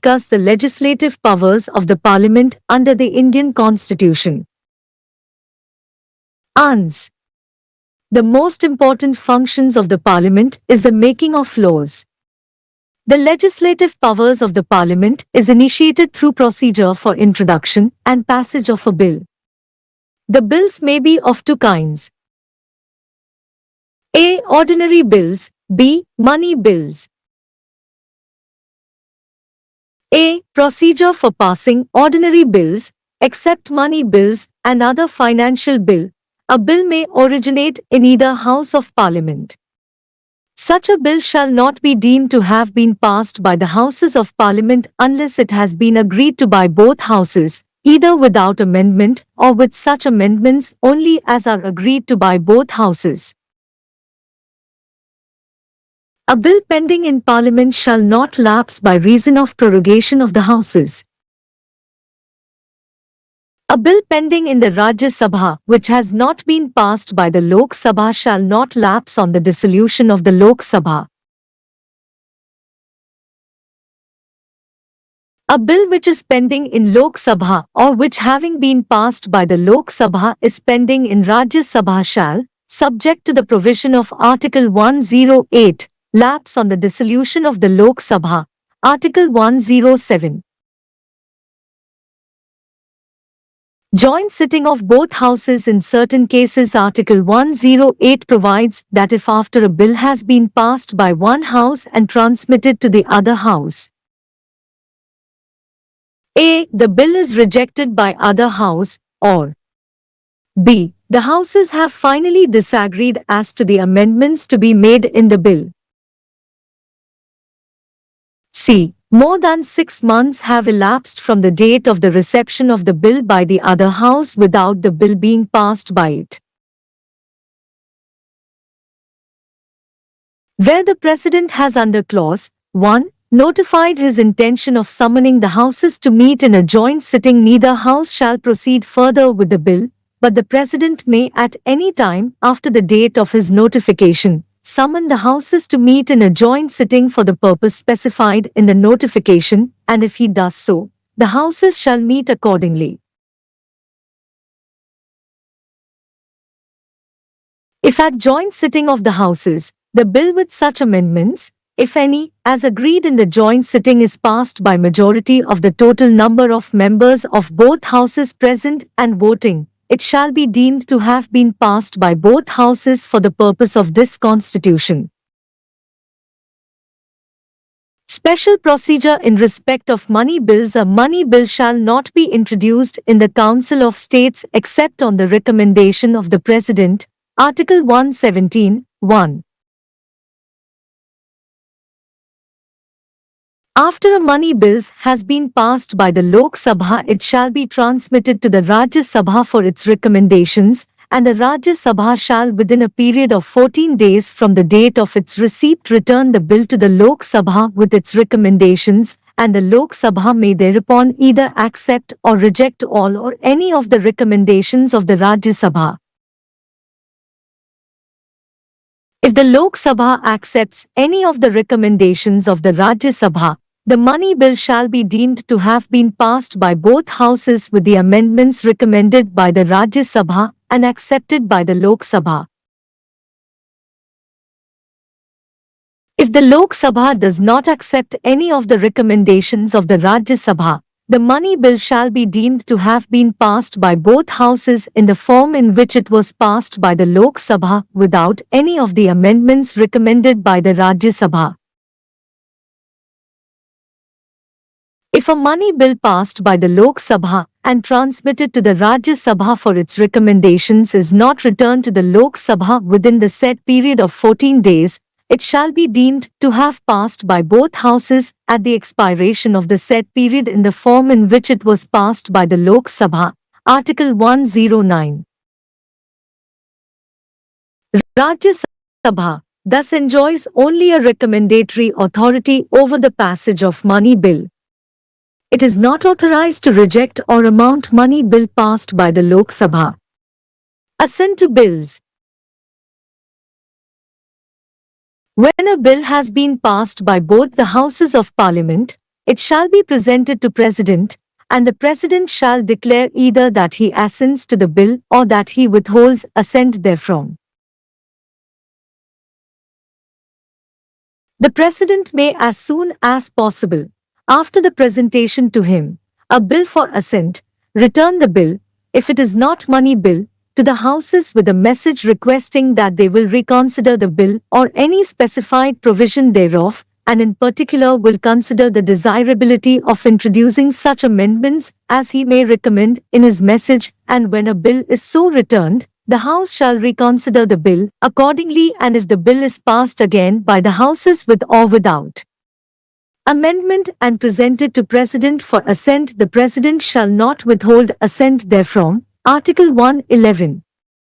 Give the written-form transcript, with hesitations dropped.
discuss the legislative powers of the Parliament under the Indian Constitution. Ans. The most important functions of the Parliament is the making of laws. The legislative powers of the Parliament is initiated through procedure for introduction and passage of a bill. The bills may be of two kinds. A. Ordinary bills. B. Money bills. A. Procedure for passing ordinary bills, except money bills and other financial bill. A bill may originate in either House of Parliament. Such a bill shall not be deemed to have been passed by the Houses of Parliament unless it has been agreed to by both Houses, either without amendment or with such amendments only as are agreed to by both Houses. A bill pending in Parliament shall not lapse by reason of prorogation of the Houses. A bill pending in the Rajya Sabha which has not been passed by the Lok Sabha shall not lapse on the dissolution of the Lok Sabha. A bill which is pending in Lok Sabha or which having been passed by the Lok Sabha is pending in Rajya Sabha shall, subject to the provision of Article 108, lapse on the dissolution of the Lok Sabha, Article 107. Joint sitting of both houses in certain cases. Article 108 provides that if after a bill has been passed by one house and transmitted to the other house, A. The bill is rejected by other house, or B. The houses have finally disagreed as to the amendments to be made in the bill. C. More than 6 months have elapsed from the date of the reception of the bill by the other house without the bill being passed by it. Where the President has under clause 1 notified his intention of summoning the houses to meet in a joint sitting, neither house shall proceed further with the bill, but the President may at any time after the date of his notification summon the houses to meet in a joint sitting for the purpose specified in the notification, and if he does so, the houses shall meet accordingly. If at joint sitting of the houses, the bill with such amendments, if any, as agreed in the joint sitting is passed by majority of the total number of members of both houses present and voting, it shall be deemed to have been passed by both houses for the purpose of this Constitution. Special procedure in respect of money bills. A money bill shall not be introduced in the Council of States except on the recommendation of the President. Article 117, 1. After a money bill has been passed by the Lok Sabha, it shall be transmitted to the Rajya Sabha for its recommendations, and the Rajya Sabha shall within a period of 14 days from the date of its receipt return the bill to the Lok Sabha with its recommendations, and the Lok Sabha may thereupon either accept or reject all or any of the recommendations of the Rajya Sabha. If the Lok Sabha accepts any of the recommendations of the Rajya Sabha, the money bill shall be deemed to have been passed by both houses with the amendments recommended by the Rajya Sabha and accepted by the Lok Sabha. If the Lok Sabha does not accept any of the recommendations of the Rajya Sabha, the money bill shall be deemed to have been passed by both houses in the form in which it was passed by the Lok Sabha without any of the amendments recommended by the Rajya Sabha. If a money bill passed by the Lok Sabha and transmitted to the Rajya Sabha for its recommendations is not returned to the Lok Sabha within the said period of 14 days, it shall be deemed to have passed by both houses at the expiration of the said period in the form in which it was passed by the Lok Sabha. Article 109. Rajya Sabha thus enjoys only a recommendatory authority over the passage of money bill. It is not authorized to reject or amount money bill passed by the Lok Sabha. Assent to bills. When a bill has been passed by both the Houses of Parliament, it shall be presented to President, and the President shall declare either that he assents to the bill or that he withholds assent therefrom. The President may as soon as possible, after the presentation to him, a bill for assent, return the bill, if it is not money bill, to the Houses with a message requesting that they will reconsider the bill or any specified provision thereof, and in particular will consider the desirability of introducing such amendments as he may recommend in his message, and when a bill is so returned, the House shall reconsider the bill accordingly, and if the bill is passed again by the Houses with or without amendment and presented to President for assent, the President shall not withhold assent therefrom. Article 111.